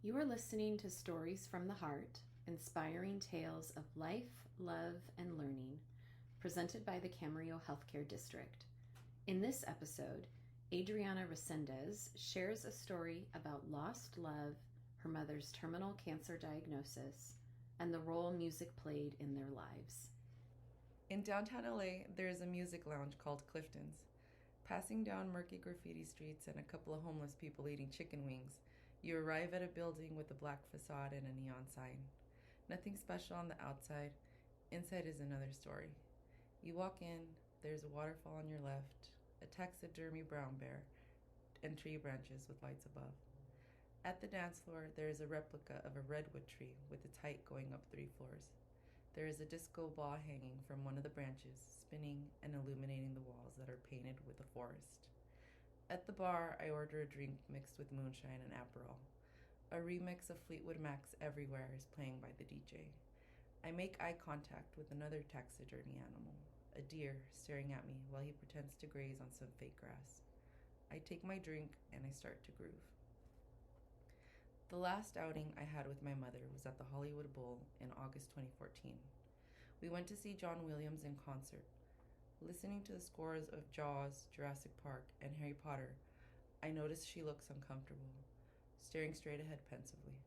You are listening to Stories from the Heart, inspiring tales of life, love, and learning, presented by the Camarillo Healthcare District. In this episode, Adriana Recendez shares a story about lost love, her mother's terminal cancer diagnosis, and the role music played in their lives. In downtown LA, there is a music lounge called Clifton's. Passing down murky graffiti streets and a couple of homeless people eating chicken wings, you arrive at a building with a black facade and a neon sign. Nothing special on the outside. Inside is another story. You walk in, there's a waterfall on your left, a taxidermy brown bear, and tree branches with lights above. At the dance floor, there is a replica of a redwood tree with its height going up 3 floors. There is a disco ball hanging from one of the branches, spinning and illuminating the walls that are painted with a forest. At the bar, I order a drink mixed with moonshine and Aperol. A remix of Fleetwood Mac's Everywhere is playing by the DJ. I make eye contact with another taxidermy animal, a deer, staring at me while he pretends to graze on some fake grass. I take my drink and I start to groove. The last outing I had with my mother was at the Hollywood Bowl in August 2014. We went to see John Williams in concert. Listening to the scores of Jaws, Jurassic Park, and Harry Potter, I notice she looks uncomfortable, staring straight ahead pensively.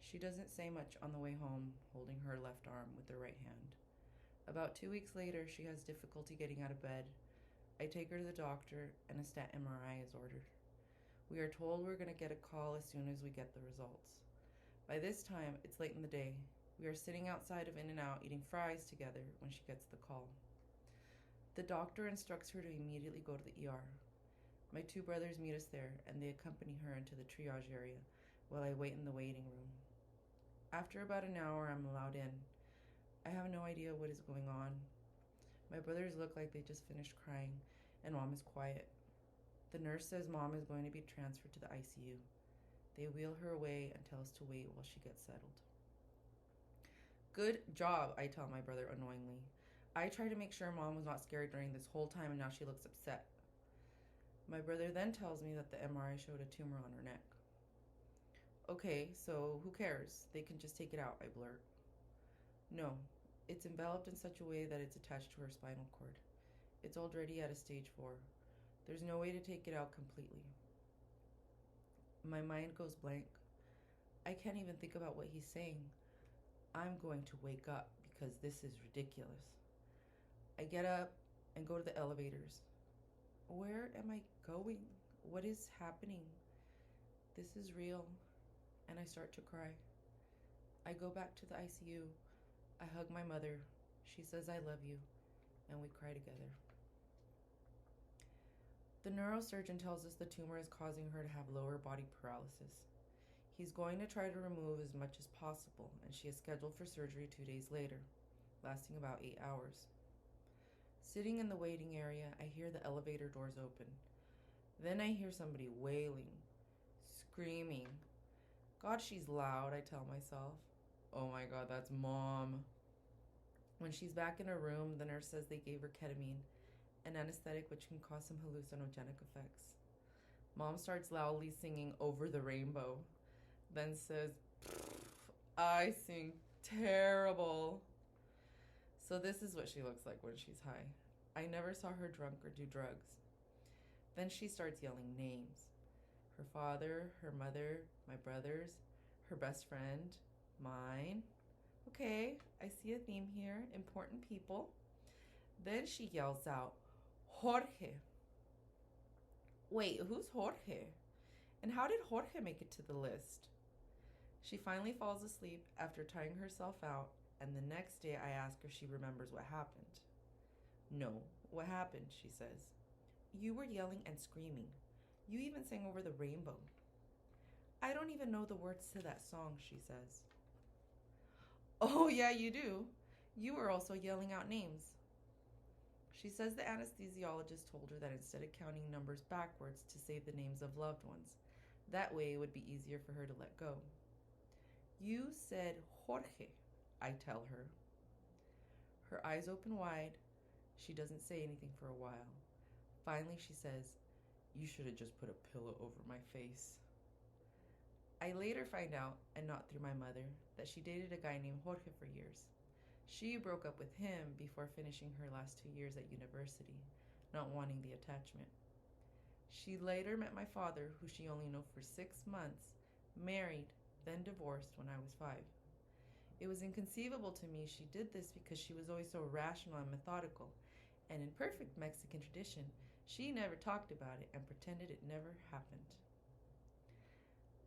She doesn't say much on the way home, holding her left arm with her right hand. About 2 weeks later, she has difficulty getting out of bed. I take her to the doctor, and a stat MRI is ordered. We are told we're going to get a call as soon as we get the results. By this time, it's late in the day. We are sitting outside of In-N-Out eating fries together when she gets the call. The doctor instructs her to immediately go to the ER. My 2 brothers meet us there, and they accompany her into the triage area while I wait in the waiting room. After about an hour, I'm allowed in. I have no idea what is going on. My brothers look like they just finished crying, and Mom is quiet. The nurse says Mom is going to be transferred to the ICU. They wheel her away and tell us to wait while she gets settled. Good job, I tell my brother annoyingly. I tried to make sure Mom was not scared during this whole time, and now she looks upset. My brother then tells me that the MRI showed a tumor on her neck. Okay, so who cares? They can just take it out, I blurt. No, it's enveloped in such a way that it's attached to her spinal cord. It's already at a stage 4. There's no way to take it out completely. My mind goes blank. I can't even think about what he's saying. I'm going to wake up because this is ridiculous. I get up and go to the elevators. Where am I going? What is happening? This is real. And I start to cry. I go back to the ICU. I hug my mother. She says, I love you. And we cry together. The neurosurgeon tells us the tumor is causing her to have lower body paralysis. He's going to try to remove as much as possible, and she is scheduled for surgery 2 days later, lasting about 8 hours. Sitting in the waiting area, I hear the elevator doors open. Then I hear somebody wailing, screaming. God, she's loud, I tell myself. Oh my God, that's Mom. When she's back in her room, the nurse says they gave her ketamine, an anesthetic which can cause some hallucinogenic effects. Mom starts loudly singing Over the Rainbow, then says, I sing terrible. So this is what she looks like when she's high. I never saw her drunk or do drugs. Then she starts yelling names. Her father, her mother, my brothers, her best friend, mine. Okay, I see a theme here. Important people. Then she yells out, Jorge. Wait, who's Jorge? And how did Jorge make it to the list? She finally falls asleep after tying herself out, and the next day I ask her if she remembers what happened. No, what happened, she says. You were yelling and screaming. You even sang Over the Rainbow. I don't even know the words to that song, she says. Oh yeah, you do. You were also yelling out names. She says the anesthesiologist told her that instead of counting numbers backwards to say the names of loved ones, that way it would be easier for her to let go. You said Jorge, I tell her. Her eyes open wide. She doesn't say anything for a while. Finally, she says, You should have just put a pillow over my face. I later find out, and not through my mother, that she dated a guy named Jorge for years. She broke up with him before finishing her last 2 years at university, not wanting the attachment. She later met my father, who she only knew for 6 months, married, then divorced when I was 5. It was inconceivable to me she did this because she was always so rational and methodical, and in perfect Mexican tradition, she never talked about it and pretended it never happened.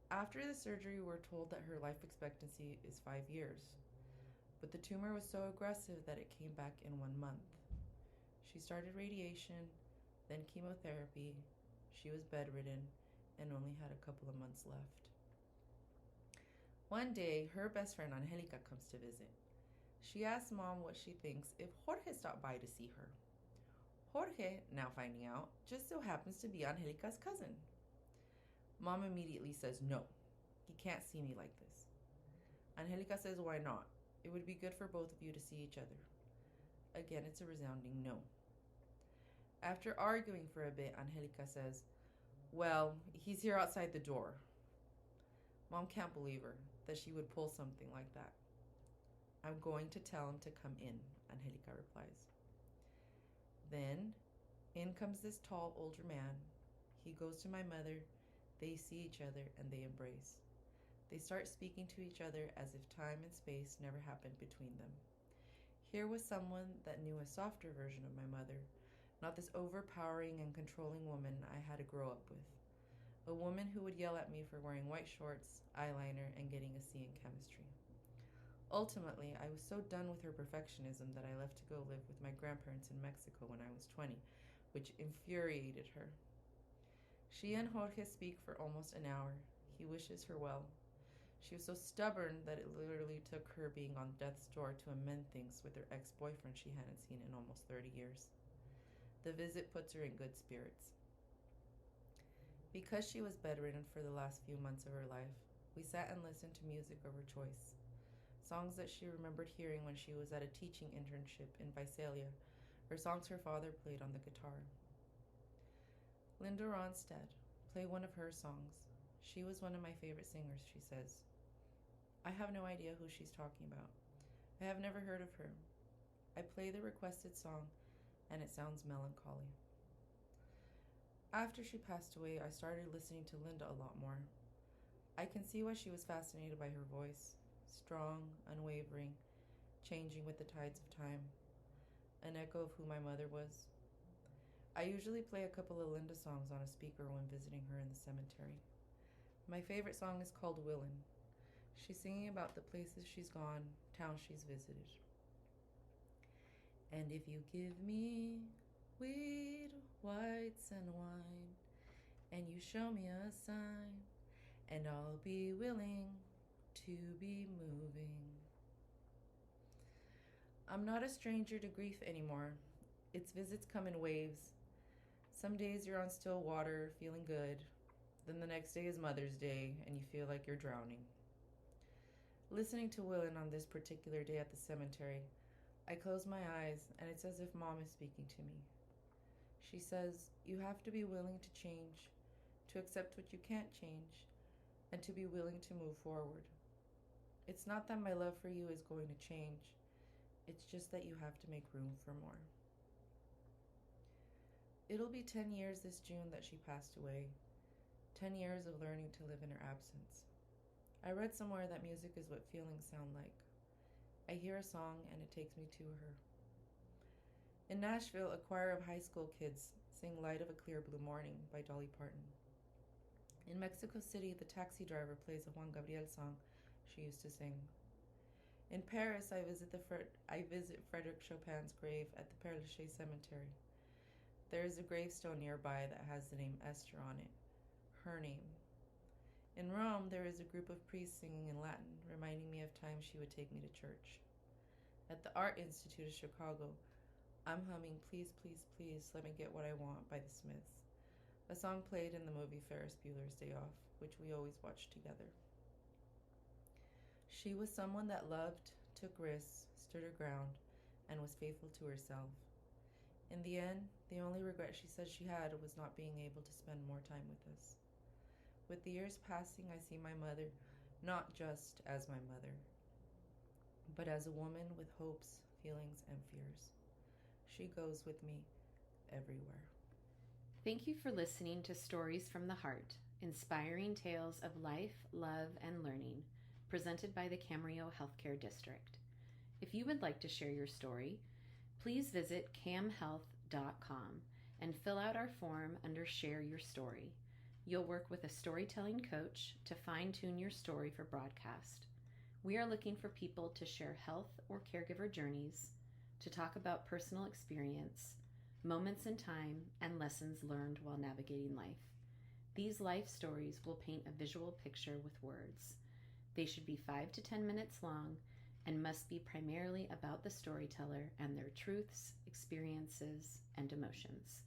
After the surgery, we're told that her life expectancy is 5 years, but the tumor was so aggressive that it came back in 1 month. She started radiation, then chemotherapy. She was bedridden and only had a couple of months left. One day, her best friend Angelica comes to visit. She asks Mom what she thinks if Jorge stopped by to see her. Jorge, now finding out, just so happens to be Angelica's cousin. Mom immediately says no. He can't see me like this. Angelica says why not? It would be good for both of you to see each other. Again, it's a resounding no. After arguing for a bit, Angelica says, well, he's here outside the door. Mom can't believe her, that she would pull something like that. I'm going to tell him to come in, Angelica replies. Then, in comes this tall, older man. He goes to my mother. They see each other and they embrace. They start speaking to each other as if time and space never happened between them. Here was someone that knew a softer version of my mother, not this overpowering and controlling woman I had to grow up with. A woman who would yell at me for wearing white shorts, eyeliner, and getting a C in chemistry. Ultimately, I was so done with her perfectionism that I left to go live with my grandparents in Mexico when I was 20, which infuriated her. She and Jorge speak for almost an hour. He wishes her well. She was so stubborn that it literally took her being on death's door to amend things with her ex-boyfriend she hadn't seen in almost 30 years. The visit puts her in good spirits. Because she was bedridden for the last few months of her life, we sat and listened to music of her choice. Songs that she remembered hearing when she was at a teaching internship in Visalia, or songs her father played on the guitar. Linda Ronstadt played one of her songs. She was one of my favorite singers, she says. I have no idea who she's talking about. I have never heard of her. I play the requested song, and it sounds melancholy. After she passed away, I started listening to Linda a lot more. I can see why she was fascinated by her voice. Strong, unwavering, changing with the tides of time. An echo of who my mother was. I usually play a couple of Linda songs on a speaker when visiting her in the cemetery. My favorite song is called Willin'. She's singing about the places she's gone, towns she's visited. And if you give me wheat, whites, and wine, and you show me a sign, and I'll be willing to be moving. I'm not a stranger to grief anymore. Its visits come in waves. Some days you're on still water, feeling good. Then the next day is Mother's Day, and you feel like you're drowning. Listening to Willin' on this particular day at the cemetery, I close my eyes, and it's as if Mom is speaking to me. She says, you have to be willing to change, to accept what you can't change, and to be willing to move forward. It's not that my love for you is going to change. It's just that you have to make room for more. It'll be 10 years this June that she passed away. 10 years of learning to live in her absence. I read somewhere that music is what feelings sound like. I hear a song and it takes me to her. In Nashville, a choir of high school kids sing Light of a Clear Blue Morning by Dolly Parton. In Mexico City, the taxi driver plays a Juan Gabriel song she used to sing. In Paris, I visit Frédéric Chopin's grave at the Père Lachaise Cemetery. There is a gravestone nearby that has the name Esther on it, her name. In Rome, there is a group of priests singing in Latin, reminding me of times she would take me to church. At the Art Institute of Chicago, I'm humming Please, Please, Please, Let Me Get What I Want by the Smiths, a song played in the movie Ferris Bueller's Day Off, which we always watched together. She was someone that loved, took risks, stood her ground, and was faithful to herself. In the end, the only regret she said she had was not being able to spend more time with us. With the years passing, I see my mother not just as my mother, but as a woman with hopes, feelings, and fears. She goes with me everywhere. Thank you for listening to Stories from the Heart, inspiring tales of life, love, and learning, presented by the Camarillo Healthcare District. If you would like to share your story, please visit camhealth.com and fill out our form under Share Your Story. You'll work with a storytelling coach to fine-tune your story for broadcast. We are looking for people to share health or caregiver journeys, to talk about personal experience, moments in time, and lessons learned while navigating life. These life stories will paint a visual picture with words. They should be 5 to 10 minutes long and must be primarily about the storyteller and their truths, experiences, and emotions.